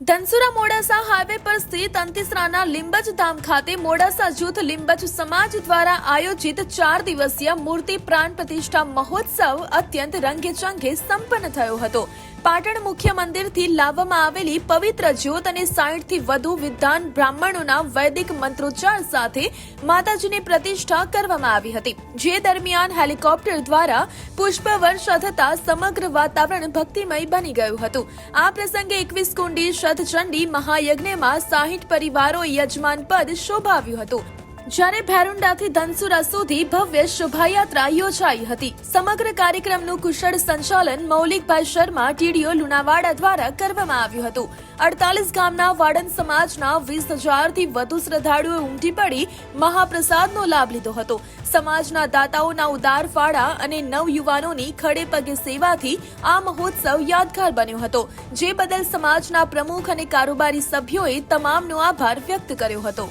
Dhansura Modasa highway પર સ્થિત અંતિસરાના લીંબચ ધામ ખાતે મોડાસા જૂથ લીંબચ સમાજ દ્વારા આયોજિત 4 દિવસીય મૂર્તિ પ્રાણ પ્રતિષ્ઠા મહોત્સવ અત્યંત રંગેચંગે સંપન્ન થયો હતો. પાટણ મુખ્ય મંદિરથી લાવવામાં આવેલી પવિત્ર જ્યોત અને 60 થી વધુ વિદ્વાન બ્રાહ્મણોના વૈદિક મંત્રોચ્ચાર સાથે માતાજીની પ્રતિષ્ઠા કરવામાં આવી હતી. જે દરમિયાન હેલિકોપ્ટર દ્વારા પુષ્પવર્ષા થતા સમગ્ર વાતાવરણ ભક્તિમય બની ગયું હતું. આ પ્રસંગે 21 કુંડી શતચંડી મહાયજ્ઞમાં 60 પરિવારોએ યજમાન પદ શોભાવ્યું હતું. જ્યારે ભેરુંડાથી ધનસુરા સુધી ભવ્ય શોભાયાત્રા યોજાઈ હતી. સમગ્ર કાર્યક્રમનું કુશળ સંચાલન મૌલિકભાઈ શર્મા ટીડીઓ લુણાવાડા દ્વારા કરવામાં આવ્યું હતું. 48 ગામના વાડન સમાજના 20,000 થી વધુ શ્રદ્ધાળુઓએ ઉમટી પડી મહાપ્રસાદનો લાભ લીધો હતો. સમાજના દાતાઓના ઉદાર ફાળા અને નવયુવાનોની ખડે પગે સેવાથી આ મહોત્સવ યાદગાર બન્યો હતો. જે બદલ સમાજના પ્રમુખ અને કારોબારી સભ્યોએ તમામનો આભાર વ્યક્ત કર્યો હતો.